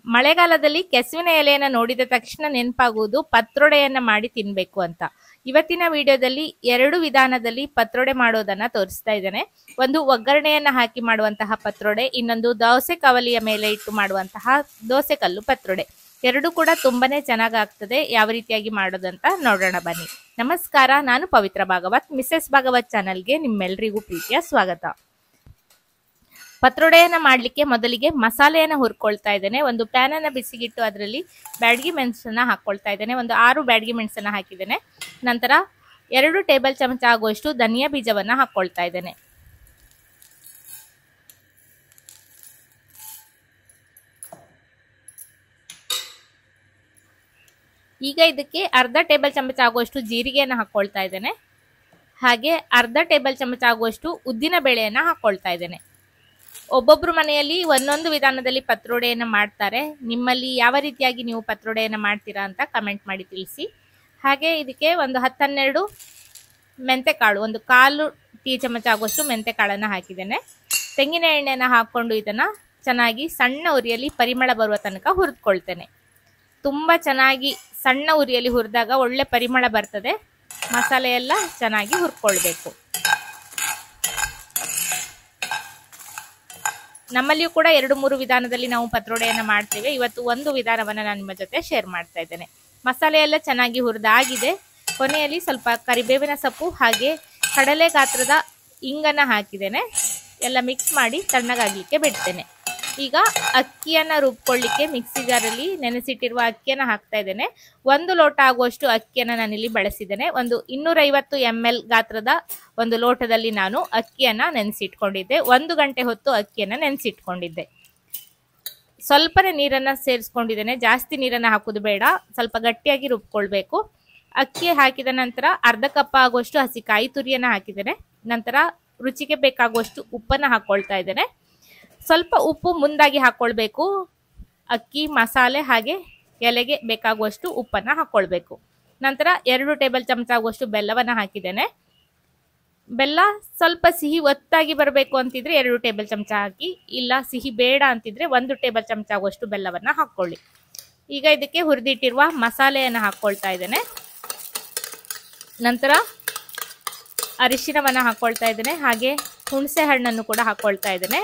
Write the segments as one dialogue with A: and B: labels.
A: ಮಳೆಗಾಲದಲ್ಲಿ ಕೆಸುವಿನ ಎಲೆಯನ್ನ ನೋಡಿದ ತಕ್ಷಣ ನೆನಪಾಗುವುದು ಪತ್ರೊಡೆಯನ್ನ ಮಾಡಿ ತಿನ್ಬೇಕು ಅಂತ. ಇವತ್ತಿನ ವಿಡಿಯೋದಲ್ಲಿ 2 ವಿಧಾನದಲ್ಲಿ ಪತ್ರೊಡೆ ಮಾಡೋದನ್ನ ತೋರಿಸ್ತಾ ಇದ್ದೇನೆ. ಒಂದು ಒಗ್ಗರಣೆಯನ್ನ ಹಾಕಿ ಮಾಡುವಂತಹ ಪತ್ರೊಡೆ, ಇನ್ನೊಂದು ದೋಸೆ ಕವಲಿಯ ಮೇಲೆ ಇಟ್ಟು ಮಾಡುವಂತಹ ದೋಸೆ ಕಲ್ಲು ಪತ್ರೊಡೆ. ಎರಡು ಕೂಡ ತುಂಬಾನೇ ಚೆನ್ನಾಗಿ ಆಗ್ತದೆ. ಯಾವ ರೀತಿಯಾಗಿ ಮಾಡೋದಂತ ನೋಡೋಣ ಬನ್ನಿ. ನಮಸ್ಕಾರ, ನಾನು ಪವಿತ್ರ ಭಾಗವತ್. ಮಿಸೆಸ್ ಭಾಗವತ್ ಚಾನಲ್ಗೆ ನಿಮ್ಮೆಲ್ಲರಿಗೂ ಪ್ರೀತಿಯ ಸ್ವಾಗತ. ಪತ್ರೊಡೆಯನ್ನ ಮಾಡ್ಲಿಕ್ಕೆ ಮೊದಲಿಗೆ ಮಸಾಲೆಯನ್ನ ಹುರ್ಕೊಳ್ತಾ ಇದ್ದೇನೆ. ಒಂದು ಪ್ಯಾನ್ ಅನ್ನ ಬಿಸಿಗಿಟ್ಟು ಅದರಲ್ಲಿ ಬ್ಯಾಡಗಿ ಮೆಣಸನ್ನ ಹಾಕೊಳ್ತಾ ಇದ್ದೇನೆ. ಒಂದು 6 ಬ್ಯಾಡಗಿ ಮೆಣಸನ್ನ ಹಾಕಿದ್ದೇನೆ. ನಂತರ 2 ಟೇಬಲ್ ಚಮಚ ಆಗುವಷ್ಟು ಧನಿಯಾ ಬೀಜವನ್ನ ಹಾಕೊಳ್ತಾ ಇದ್ದೇನೆ. ಈಗ ಇದಕ್ಕೆ ಅರ್ಧ ಟೇಬಲ್ ಚಮಚ ಆಗುವಷ್ಟು ಜೀರಿಗೆಯನ್ನು ಹಾಕೊಳ್ತಾ ಇದ್ದೇನೆ. ಹಾಗೆ ಅರ್ಧ ಟೇಬಲ್ ಚಮಚ ಆಗುವಷ್ಟು ಉದ್ದಿನ ಬೇಳೆಯನ್ನ ಹಾಕೊಳ್ತಾ ಇದ್ದೇನೆ. ಒಬ್ಬೊಬ್ರು ಮನೆಯಲ್ಲಿ ಒಂದೊಂದು ವಿಧಾನದಲ್ಲಿ ಪತ್ರೊಡೆಯನ್ನ ಮಾಡ್ತಾರೆ. ನಿಮ್ಮಲ್ಲಿ ಯಾವ ರೀತಿಯಾಗಿ ನೀವು ಪತ್ರೊಡೆಯನ್ನ ಮಾಡ್ತೀರಾ ಅಂತ ಕಮೆಂಟ್ ಮಾಡಿ ತಿಳಿಸಿ. ಹಾಗೆ ಇದಕ್ಕೆ ಒಂದು 10-12 ಮೆಂತೆಕಾಳು, ಒಂದು 1/4 ಟೀ ಚಮಚ ಆಗುವಷ್ಟು ಮೆಂತೆಕಾಳನ್ನ ಹಾಕಿದ್ದೇನೆ. ತೆಂಗಿನ ಎಣ್ಣೆನ ಹಾಕೊಂಡು ಇದನ್ನ ಚೆನ್ನಾಗಿ ಸಣ್ಣ ಉರಿಯಲ್ಲಿ ಪರಿಮಳ ಬರುವ ತನಕ ಹುರಿದುಕೊಳ್ತೇನೆ. ತುಂಬಾ ಚೆನ್ನಾಗಿ ಸಣ್ಣ ಉರಿಯಲ್ಲಿ ಹುರಿದಾಗ ಒಳ್ಳೆ ಪರಿಮಳ ಬರ್ತದೆ. ಮಸಾಲೆ ಎಲ್ಲ ಚೆನ್ನಾಗಿ ಹುರ್ಕೊಳ್ಬೇಕು. ನಮ್ಮಲ್ಲಿಯೂ ಕೂಡ 2-3 ವಿಧಾನದಲ್ಲಿ ನಾವು ಪತ್ರೊಡೆಯನ್ನ ಮಾಡ್ತೇವೆ. ಇವತ್ತು ಒಂದು ವಿಧಾನವನ್ನ ನಾನು ನಿಮ್ಮ ಜೊತೆ ಶೇರ್ ಮಾಡ್ತಾ ಇದ್ದೇನೆ. ಮಸಾಲೆ ಎಲ್ಲ ಚೆನ್ನಾಗಿ ಹುರಿದಾಗಿದೆ. ಕೊನೆಯಲ್ಲಿ ಸ್ವಲ್ಪ ಕರಿಬೇವಿನ ಸೊಪ್ಪು ಹಾಗೆ ಕಡಲೆ ಗಾತ್ರದ ಇಂಗನ್ನ ಹಾಕಿದ್ದೇನೆ. ಎಲ್ಲ ಮಿಕ್ಸ್ ಮಾಡಿ ತಣ್ಣಗಾಗ್ಲಿಕ್ಕೆ ಬಿಡ್ತೇನೆ. ಈಗ ಅಕ್ಕಿಯನ್ನ ರುಬ್ಕೊಳ್ಳಿಕ್ಕೆ ಮಿಕ್ಸಿ ಜಾರಲ್ಲಿ ನೆನೆಸಿಟ್ಟಿರುವ ಅಕ್ಕಿಯನ್ನ ಹಾಕ್ತಾ ಇದ್ದೇನೆ. 1 ಲೋಟ ಆಗುವಷ್ಟು ಅಕ್ಕಿಯನ್ನ ನಾನಿಲ್ಲಿ ಬಳಸಿದ್ದೇನೆ. ಒಂದು 250 ml ಗಾತ್ರದ ಒಂದು ಲೋಟದಲ್ಲಿ ನಾನು ಅಕ್ಕಿಯನ್ನ ನೆನೆಸಿಟ್ಕೊಂಡಿದ್ದೆ. 1 ಗಂಟೆ ಹೊತ್ತು ಅಕ್ಕಿಯನ್ನ ನೆನೆಸಿಟ್ಕೊಂಡಿದ್ದೆ. ಸ್ವಲ್ಪನೇ ನೀರನ್ನ ಸೇರಿಸ್ಕೊಂಡಿದ್ದೇನೆ. ಜಾಸ್ತಿ ನೀರನ್ನ ಹಾಕುದು ಬೇಡ, ಸ್ವಲ್ಪ ಗಟ್ಟಿಯಾಗಿ ರುಬ್ಕೊಳ್ಬೇಕು. ಅಕ್ಕಿ ಹಾಕಿದ ನಂತರ ಅರ್ಧ ಕಪ್ ಆಗುವಷ್ಟು ಹಸಿ ಕಾಯಿ ತುರಿಯನ್ನ ಹಾಕಿದ್ದೇನೆ. ನಂತರ ರುಚಿಗೆ ಬೇಕಾಗುವಷ್ಟು ಉಪ್ಪನ್ನ ಹಾಕೊಳ್ತಾ ಇದ್ದೇನೆ. ಸ್ವಲ್ಪ ಉಪ್ಪು ಮುಂದಾಗಿ ಹಾಕೊಳ್ಬೇಕು. ಅಕ್ಕಿ, ಮಸಾಲೆ ಹಾಗೆ ಎಲೆಗೆ ಬೇಕಾಗುವಷ್ಟು ಉಪ್ಪನ್ನ ಹಾಕೊಳ್ಬೇಕು. ನಂತರ 2 ಟೇಬಲ್ ಚಮಚ ಆಗುವಷ್ಟು ಬೆಲ್ಲವನ್ನ ಹಾಕಿದ್ದೇನೆ. ಬೆಲ್ಲ ಸ್ವಲ್ಪ ಸಿಹಿ ಒತ್ತಾಗಿ ಬರಬೇಕು ಅಂತಿದ್ರೆ 2 ಟೇಬಲ್ ಚಮಚ ಹಾಕಿ, ಇಲ್ಲ ಸಿಹಿ ಬೇಡ ಅಂತಿದ್ರೆ 1 ಟೇಬಲ್ ಚಮಚ ಆಗುವಷ್ಟು ಬೆಲ್ಲವನ್ನ ಹಾಕೊಳ್ಳಿ. ಈಗ ಇದಕ್ಕೆ ಹುರಿದಿಟ್ಟಿರುವ ಮಸಾಲೆಯನ್ನ ಹಾಕೊಳ್ತಾ ಇದ್ದೇನೆ. ನಂತರ ಅರಿಶಿನವನ್ನ ಹಾಕೊಳ್ತಾ ಇದ್ದೇನೆ. ಹಾಗೆ ಹುಣಸೆ ಹಣ್ಣನ್ನು ಕೂಡ ಹಾಕೊಳ್ತಾ ಇದ್ದೇನೆ.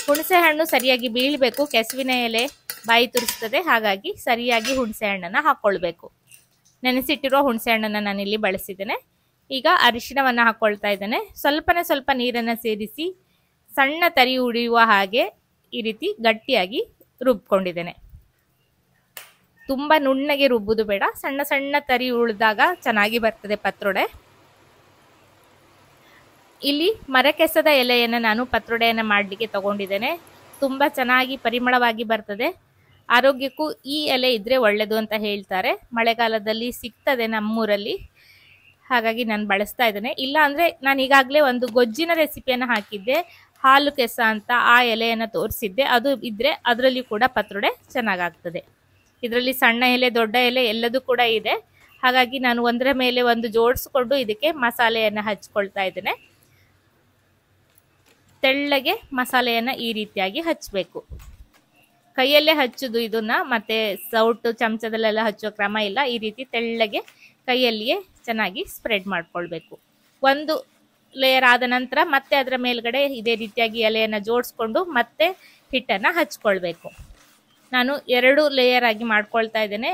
A: ಹುಣಸೆ ಹಣ್ಣು ಸರಿಯಾಗಿ ಬೀಳಬೇಕು. ಕೆಸುವಿನ ಎಲೆ ಬಾಯಿ ತುರಿಸ್ತದೆ, ಹಾಗಾಗಿ ಸರಿಯಾಗಿ ಹುಣಸೆ ಹಣ್ಣನ್ನ ಹಾಕೊಳ್ಬೇಕು. ನೆನೆಸಿಟ್ಟಿರುವ ಹುಣಸೆ ಹಣ್ಣನ್ನ ನಾನಿಲ್ಲಿ ಬಳಸಿದ್ದೇನೆ. ಈಗ ಅರಿಶಿನವನ್ನ ಹಾಕೊಳ್ತಾ ಇದ್ದೇನೆ. ಸ್ವಲ್ಪ ನೀರನ್ನ ಸೇರಿಸಿ ಸಣ್ಣ ತರಿ ಉಳಿಯುವ ಹಾಗೆ ಈ ರೀತಿ ಗಟ್ಟಿಯಾಗಿ ರುಬ್ಕೊಂಡಿದ್ದೇನೆ. ತುಂಬಾ ನುಣ್ಣಗೆ ರುಬ್ಬುದು ಬೇಡ, ಸಣ್ಣ ತರಿ ಉಳಿದಾಗ ಚೆನ್ನಾಗಿ ಬರ್ತದೆ ಪತ್ರೊಡೆ. ಇಲ್ಲಿ ಮರಕೆಸದ ಎಲೆಯನ್ನು ನಾನು ಪತ್ರೊಡೆಯನ್ನ ಮಾಡಲಿಕ್ಕೆ ತಗೊಂಡಿದ್ದೇನೆ. ತುಂಬಾ ಚೆನ್ನಾಗಿ ಪರಿಮಳವಾಗಿ ಬರ್ತದೆ. ಆರೋಗ್ಯಕ್ಕೂ ಈ ಎಲೆ ಇದ್ರೆ ಒಳ್ಳೆಯದು ಅಂತ ಹೇಳ್ತಾರೆ. ಮಳೆಗಾಲದಲ್ಲಿ ಸಿಗ್ತದೆ ನಮ್ಮೂರಲ್ಲಿ, ಹಾಗಾಗಿ ನಾನು ಬಳಸ್ತಾ ಇದ್ದೇನೆ. ಇಲ್ಲ ಅಂದ್ರೆ ನಾನು ಈಗಾಗಲೇ ಒಂದು ಗೊಜ್ಜಿನ ರೆಸಿಪಿಯನ್ನು ಹಾಕಿದ್ದೆ, ಹಾಲು ಕೆಸ ಅಂತ. ಆ ಎಲೆಯನ್ನು ತೋರಿಸಿದ್ದೆ. ಅದು ಇದ್ರೆ ಅದರಲ್ಲಿ ಕೂಡ ಪತ್ರೊಡೆ ಚೆನ್ನಾಗಾಗ್ತದೆ. ಇದರಲ್ಲಿ ಸಣ್ಣ ಎಲೆ, ದೊಡ್ಡ ಎಲೆ ಎಲ್ಲದೂ ಕೂಡ ಇದೆ. ಹಾಗಾಗಿ ನಾನು ಒಂದರ ಮೇಲೆ ಒಂದು ಜೋಡಿಸ್ಕೊಂಡು ಇದಕ್ಕೆ ಮಸಾಲೆಯನ್ನು ಹಚ್ಕೊಳ್ತಾ ಇದ್ದೇನೆ. ತೆಳ್ಳಗೆ ಮಸಾಲೆಯನ್ನ ಈ ರೀತಿಯಾಗಿ ಹಚ್ಚಬೇಕು. ಕೈಯಲ್ಲೇ ಹಚ್ಚುದು ಇದನ್ನ, ಮತ್ತೆ ಸೌಟು ಚಮಚದಲ್ಲೆಲ್ಲ ಹಚ್ಚುವ ಕ್ರಮ ಇಲ್ಲ. ಈ ರೀತಿ ತೆಳ್ಳಗೆ ಕೈಯಲ್ಲಿಯೇ ಚೆನ್ನಾಗಿ ಸ್ಪ್ರೆಡ್ ಮಾಡ್ಕೊಳ್ಬೇಕು. 1 ಲೇಯರ್ ಆದ ನಂತರ ಮತ್ತೆ ಅದರ ಮೇಲ್ಗಡೆ ಇದೇ ರೀತಿಯಾಗಿ ಎಲೆಯನ್ನ ಜೋಡಿಸ್ಕೊಂಡು ಮತ್ತೆ ಹಿಟ್ಟನ್ನ ಹಚ್ಕೊಳ್ಬೇಕು. ನಾನು 2 ಲೇಯರ್ ಆಗಿ ಮಾಡ್ಕೊಳ್ತಾ ಇದ್ದೇನೆ.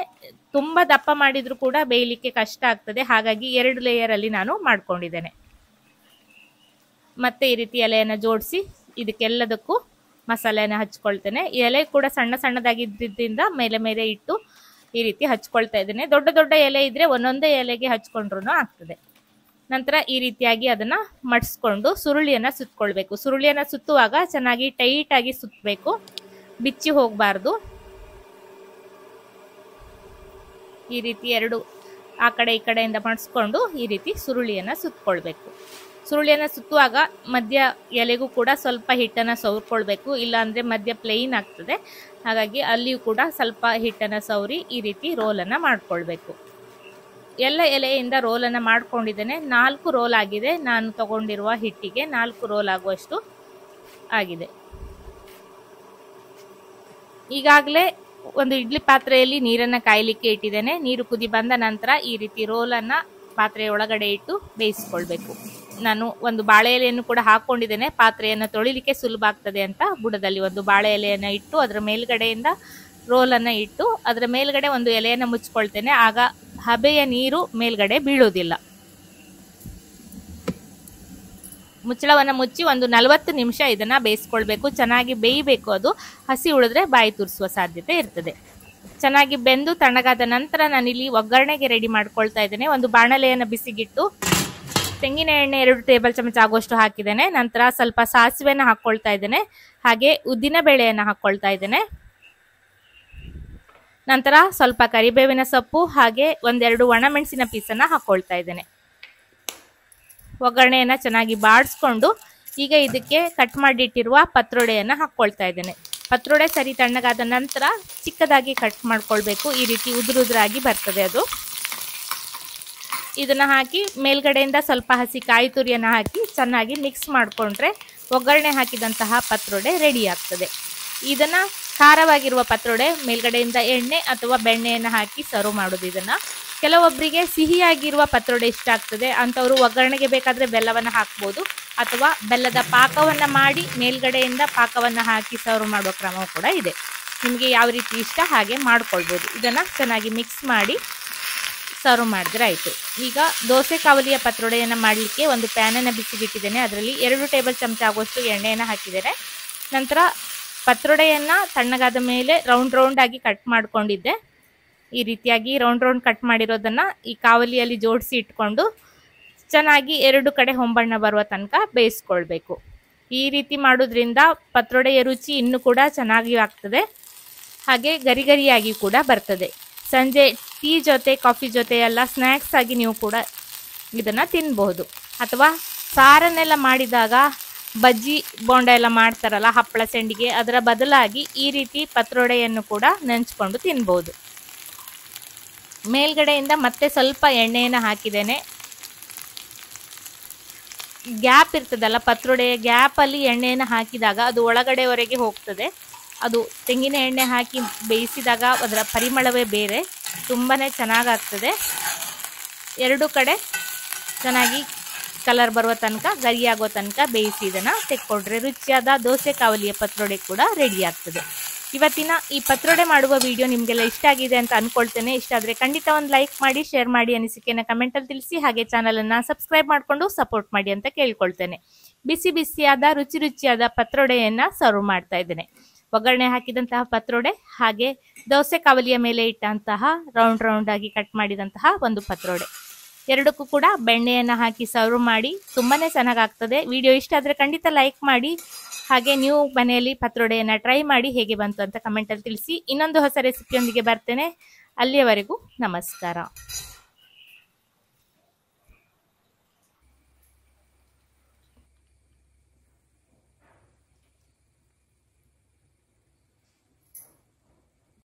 A: ತುಂಬಾ ದಪ್ಪ ಮಾಡಿದ್ರು ಕೂಡ ಬೇಯಲಿಕ್ಕೆ ಕಷ್ಟ ಆಗ್ತದೆ, ಹಾಗಾಗಿ 2 ಲೇಯರ್ ಅಲ್ಲಿ ನಾನು ಮಾಡ್ಕೊಂಡಿದ್ದೇನೆ. ಮತ್ತೆ ಈ ರೀತಿ ಎಲೆಯನ್ನು ಜೋಡಿಸಿ ಇದಕ್ಕೆಲ್ಲದಕ್ಕೂ ಮಸಾಲೆಯನ್ನು ಹಚ್ಕೊಳ್ತೇನೆ. ಎಲೆ ಕೂಡ ಸಣ್ಣದಾಗಿದ್ದರಿಂದ ಮೇಲೆ ಇಟ್ಟು ಈ ರೀತಿ ಹಚ್ಕೊಳ್ತಾ ಇದ್ದೇನೆ. ದೊಡ್ಡ ಎಲೆ ಇದ್ರೆ ಒಂದೊಂದೇ ಎಲೆಗೆ ಹಚ್ಕೊಂಡ್ರು ಆಗ್ತದೆ. ನಂತರ ಈ ರೀತಿಯಾಗಿ ಅದನ್ನ ಮಡಿಸ್ಕೊಂಡು ಸುರುಳಿಯನ್ನ ಸುತ್ಕೊಳ್ಬೇಕು. ಸುರುಳಿಯನ್ನ ಸುತ್ತುವಾಗ ಚೆನ್ನಾಗಿ ಟೈಟ್ ಆಗಿ ಸುತ್ತಬೇಕು, ಬಿಚ್ಚಿ ಹೋಗಬಾರ್ದು. ಈ ರೀತಿ 2 ಆ ಕಡೆ ಈ ಕಡೆಯಿಂದ ಮಡಿಸ್ಕೊಂಡು ಈ ರೀತಿ ಸುರುಳಿಯನ್ನ ಸುತ್ತಕೊಳ್ಬೇಕು. ಸುರುಳಿಯನ್ನ ಸುತ್ತುವಾಗ ಮಧ್ಯ ಎಲೆಗೂ ಕೂಡ ಸ್ವಲ್ಪ ಹಿಟ್ಟನ್ನ ಸವರ್ಕೊಳ್ಬೇಕು, ಇಲ್ಲ ಅಂದ್ರೆ ಮಧ್ಯ ಪ್ಲೇನ್ ಆಗ್ತದೆ. ಹಾಗಾಗಿ ಅಲ್ಲಿಯೂ ಕೂಡ ಸ್ವಲ್ಪ ಹಿಟ್ಟನ್ನ ಸವರಿ ಈ ರೀತಿ ರೋಲನ್ನ ಮಾಡ್ಕೊಳ್ಬೇಕು. ಎಲ್ಲ ಎಲೆಯಿಂದ ರೋಲನ್ನ ಮಾಡ್ಕೊಂಡಿದ್ದೇನೆ. 4 ರೋಲ್ ಆಗಿದೆ. ನಾನು ತಗೊಂಡಿರುವ ಹಿಟ್ಟಿಗೆ 4 ರೋಲ್ ಆಗುವಷ್ಟು ಆಗಿದೆ. ಈಗಾಗಲೇ ಒಂದು ಇಡ್ಲಿ ಪಾತ್ರೆಯಲ್ಲಿ ನೀರನ್ನ ಕಾಯಲಿಕ್ಕೆ ಇಟ್ಟಿದ್ದೇನೆ. ನೀರು ಕುದಿ ಬಂದ ನಂತರ ಈ ರೀತಿ ರೋಲನ್ನು ಪಾತ್ರೆಯ ಒಳಗಡೆ ಇಟ್ಟು ಬೇಯಿಸ್ಕೊಳ್ಬೇಕು. ನಾನು ಒಂದು ಬಾಳೆ ಎಲೆಯನ್ನು ಕೂಡ ಹಾಕೊಂಡಿದ್ದೇನೆ, ಪಾತ್ರೆಯನ್ನು ತೊಳಿಲಿಕ್ಕೆ ಸುಲಭ ಆಗ್ತದೆ ಅಂತ. ಬುಡದಲ್ಲಿ ಒಂದು ಬಾಳೆ ಎಲೆಯನ್ನು ಇಟ್ಟು ಅದರ ಮೇಲ್ಗಡೆಯಿಂದ ರೋಲನ್ನು ಇಟ್ಟು ಅದರ ಮೇಲ್ಗಡೆ ಒಂದು ಎಲೆಯನ್ನು ಮುಚ್ಕೊಳ್ತೇನೆ. ಆಗ ಹಬೆಯ ನೀರು ಮೇಲ್ಗಡೆ ಬೀಳೋದಿಲ್ಲ. ಮುಚ್ಚಳವನ್ನು ಮುಚ್ಚಿ ಒಂದು 40 ನಿಮಿಷ ಇದನ್ನ ಬೇಯಿಸ್ಕೊಳ್ಬೇಕು. ಚೆನ್ನಾಗಿ ಬೇಯಬೇಕು. ಅದು ಹಸಿ ಉಳಿದ್ರೆ ಬಾಯಿ ತುರಿಸುವ ಸಾಧ್ಯತೆ ಇರ್ತದೆ. ಚೆನ್ನಾಗಿ ಬೆಂದು ತಣ್ಣಗಾದ ನಂತರ ನಾನಿಲ್ಲಿ ಒಗ್ಗರಣೆಗೆ ರೆಡಿ ಮಾಡ್ಕೊಳ್ತಾ ಇದ್ದೇನೆ. ಒಂದು ಬಾಣಲೆಯನ್ನು ಬಿಸಿಗಿಟ್ಟು ತೆಂಗಿನ ಎಣ್ಣೆ 2 ಟೇಬಲ್ ಚಮಚ ಆಗುವಷ್ಟು ಹಾಕಿದ್ದೇನೆ. ನಂತರ ಸ್ವಲ್ಪ ಸಾಸಿವೆನ ಹಾಕೊಳ್ತಾ ಇದ್ದೇನೆ. ಹಾಗೆ ಉದ್ದಿನ ಬೇಳೆಯನ್ನು ಹಾಕೊಳ್ತಾ ಇದ್ದೇನೆ. ನಂತರ ಸ್ವಲ್ಪ ಕರಿಬೇವಿನ ಸೊಪ್ಪು ಹಾಗೆ 1-2 ಒಣಮೆಣಸಿನ ಪೀಸನ್ನ ಹಾಕೊಳ್ತಾ ಇದ್ದೇನೆ. ಒಗ್ಗರಣೆಯನ್ನು ಚೆನ್ನಾಗಿ ಬಾಡಿಸ್ಕೊಂಡು ಈಗ ಇದಕ್ಕೆ ಕಟ್ ಮಾಡಿಟ್ಟಿರುವ ಪತ್ರೊಡೆಯನ್ನು ಹಾಕ್ಕೊಳ್ತಾ ಇದ್ದೇನೆ. ಪತ್ರೊಡೆ ಸರಿ ತಣ್ಣಗಾದ ನಂತರ ಚಿಕ್ಕದಾಗಿ ಕಟ್ ಮಾಡ್ಕೊಳ್ಬೇಕು. ಈ ರೀತಿ ಉದುರಾಗಿ ಬರ್ತದೆ ಅದು. ಇದನ್ನ ಹಾಕಿ ಮೇಲ್ಗಡೆಯಿಂದ ಸ್ವಲ್ಪ ಹಸಿ ಕಾಯಿ ತುರಿಯನ್ನು ಹಾಕಿ ಚೆನ್ನಾಗಿ ಮಿಕ್ಸ್ ಮಾಡಿಕೊಂಡ್ರೆ ಒಗ್ಗರಣೆ ಹಾಕಿದಂತಹ ಪತ್ರೊಡೆ ರೆಡಿ ಆಗ್ತದೆ. ಇದನ್ನ ಖಾರವಾಗಿರುವ ಪತ್ರೊಡೆ ಮೇಲ್ಗಡೆಯಿಂದ ಎಣ್ಣೆ ಅಥವಾ ಬೆಣ್ಣೆಯನ್ನು ಹಾಕಿ ಸರ್ವ್ ಮಾಡೋದು. ಇದನ್ನ ಕೆಲವೊಬ್ಬರಿಗೆ ಸಿಹಿಯಾಗಿರುವ ಪತ್ರೊಡೆ ಇಷ್ಟ ಆಗ್ತದೆ ಅಂಥವರು ಒಗ್ಗರಣೆಗೆ ಬೇಕಾದರೆ ಬೆಲ್ಲವನ್ನು ಹಾಕ್ಬೋದು, ಅಥವಾ ಬೆಲ್ಲದ ಪಾಕವನ್ನು ಮಾಡಿ ಮೇಲ್ಗಡೆಯಿಂದ ಪಾಕವನ್ನು ಹಾಕಿ ಸರ್ವ್ ಮಾಡುವ ಕ್ರಮ ಕೂಡ ಇದೆ. ನಿಮಗೆ ಯಾವ ರೀತಿ ಇಷ್ಟ ಹಾಗೆ ಮಾಡ್ಕೊಳ್ಬೋದು. ಇದನ್ನು ಚೆನ್ನಾಗಿ ಮಿಕ್ಸ್ ಮಾಡಿ ಸರ್ವ್ ಮಾಡಿದ್ರೆ ಆಯಿತು. ಈಗ ದೋಸೆ ಕಾವಲಿಯ ಪತ್ರೊಡೆಯನ್ನು ಮಾಡಲಿಕ್ಕೆ ಒಂದು ಪ್ಯಾನನ್ನು ಬಿಸಿಗಿಟ್ಟಿದ್ದೇನೆ. ಅದರಲ್ಲಿ 2 ಟೇಬಲ್ ಚಮಚ ಆಗುವಷ್ಟು ಎಣ್ಣೆಯನ್ನು ಹಾಕಿದ್ದೇನೆ. ನಂತರ ಪತ್ರೊಡೆಯನ್ನು ತಣ್ಣಗಾದ ಮೇಲೆ ರೌಂಡ್ ಆಗಿ ಕಟ್ ಮಾಡ್ಕೊಂಡಿದ್ದೆ. ಈ ರೀತಿಯಾಗಿ ರೌಂಡ್ ಕಟ್ ಮಾಡಿರೋದನ್ನು ಈ ಕಾವಲಿಯಲ್ಲಿ ಜೋಡಿಸಿ ಇಟ್ಕೊಂಡು ಚೆನ್ನಾಗಿ 2 ಕಡೆ ಹೊಂಬಣ್ಣ ಬರುವ ತನಕ ಬೇಯಿಸ್ಕೊಳ್ಬೇಕು. ಈ ರೀತಿ ಮಾಡೋದ್ರಿಂದ ಪತ್ರೊಡೆಯ ರುಚಿ ಇನ್ನೂ ಕೂಡ ಚೆನ್ನಾಗಿ ಆಗ್ತದೆ, ಹಾಗೆ ಗರಿಯಾಗಿ ಕೂಡ ಬರ್ತದೆ. ಸಂಜೆ ಟೀ ಜೊತೆ ಕಾಫಿ ಜೊತೆ ಎಲ್ಲ ಸ್ನ್ಯಾಕ್ಸ್ ಆಗಿ ನೀವು ಕೂಡ ಇದನ್ನು ತಿನ್ನಬಹುದು. ಅಥವಾ ಸಾರನ್ನೆಲ್ಲ ಮಾಡಿದಾಗ ಬಜ್ಜಿ ಬೋಂಡ ಎಲ್ಲ ಮಾಡ್ತಾರಲ್ಲ ಹಪ್ಪಳ ಸಂಡಿಗೆ, ಅದರ ಬದಲಾಗಿ ಈ ರೀತಿ ಪತ್ರೊಡೆಯನ್ನು ಕೂಡ ನೆಂಚ್ಕೊಂಡು ತಿನ್ಬೋದು. ಮೇಲ್ಗಡೆಯಿಂದ ಮತ್ತೆ ಸ್ವಲ್ಪ ಎಣ್ಣೆಯನ್ನು ಹಾಕಿದ್ದೇನೆ. ಗ್ಯಾಪ್ ಇರ್ತದಲ್ಲ ಪತ್ರೊಡೆಯ ಗ್ಯಾಪಲ್ಲಿ ಎಣ್ಣೆಯನ್ನು ಹಾಕಿದಾಗ ಅದು ಒಳಗಡೆವರೆಗೆ ಹೋಗ್ತದೆ. ಅದು ತೆಂಗಿನ ಎಣ್ಣೆ ಹಾಕಿ ಬೇಯಿಸಿದಾಗ ಅದರ ಪರಿಮಳವೇ ಬೇರೆ, ತುಂಬಾ ಚೆನ್ನಾಗಾಗ್ತದೆ. 2 ಕಡೆ ಚೆನ್ನಾಗಿ ಕಲರ್ ಬರುವ ತನಕ ಗರಿಯಾಗೋ ತನಕ ಬೇಯಿಸಿ ಇದನ್ನು ತೆಕ್ಕೊಂಡ್ರೆ ರುಚಿಯಾದ ದೋಸೆ ಕಾವಲಿಯ ಪತ್ರೊಡೆ ಕೂಡ ರೆಡಿ ಆಗ್ತದೆ. ಇವತ್ತಿನ ಈ ಪತ್ರೊಡೆ ಮಾಡುವ ವಿಡಿಯೋ ನಿಮಗೆಲ್ಲ ಇಷ್ಟ ಆಗಿದೆ ಅಂತ ಅನ್ಕೊಳ್ತೇನೆ. ಇಷ್ಟ ಆದರೆ ಖಂಡಿತ ಒಂದು ಲೈಕ್ ಮಾಡಿ, ಶೇರ್ ಮಾಡಿ, ಅನಿಸಿಕೆಯನ್ನು ಕಮೆಂಟಲ್ಲಿ ತಿಳಿಸಿ. ಹಾಗೆ ಚಾನಲನ್ನು ಸಬ್ಸ್ಕ್ರೈಬ್ ಮಾಡಿಕೊಂಡು ಸಪೋರ್ಟ್ ಮಾಡಿ ಅಂತ ಕೇಳ್ಕೊಳ್ತೇನೆ. ಬಿಸಿಯಾದ ರುಚಿಯಾದ ಪತ್ರೊಡೆಯನ್ನು ಸರ್ವ್ ಮಾಡ್ತಾ ಇದ್ದೇನೆ. ಒಗ್ಗರಣೆ ಹಾಕಿದಂತಹ ಪತ್ರೊಡೆ ಹಾಗೆ ದೋಸೆ ಕಾವಲಿಯ ಮೇಲೆ ಇಟ್ಟಂತಹ ರೌಂಡ್ ಆಗಿ ಕಟ್ ಮಾಡಿದಂತಹ ಒಂದು ಪತ್ರೊಡೆ, ಎರಡಕ್ಕೂ ಕೂಡ ಬೆಣ್ಣೆಯನ್ನು ಹಾಕಿ ಸರ್ವ್ ಮಾಡಿ ತುಂಬಾ ಚೆನ್ನಾಗಾಗ್ತದೆ. ವಿಡಿಯೋ ಇಷ್ಟ ಆದರೆ ಖಂಡಿತ ಲೈಕ್ ಮಾಡಿ. ಹಾಗೆ ನೀವು ಮನೆಯಲ್ಲಿ ಪತ್ರೊಡೆಯನ್ನು ಟ್ರೈ ಮಾಡಿ ಹೇಗೆ ಬಂತು ಅಂತ ಕಮೆಂಟಲ್ಲಿ ತಿಳಿಸಿ. ಇನ್ನೊಂದು ಹೊಸ ರೆಸಿಪಿಯೊಂದಿಗೆ ಬರ್ತೇನೆ. ಅಲ್ಲಿಯವರೆಗೂ ನಮಸ್ಕಾರ.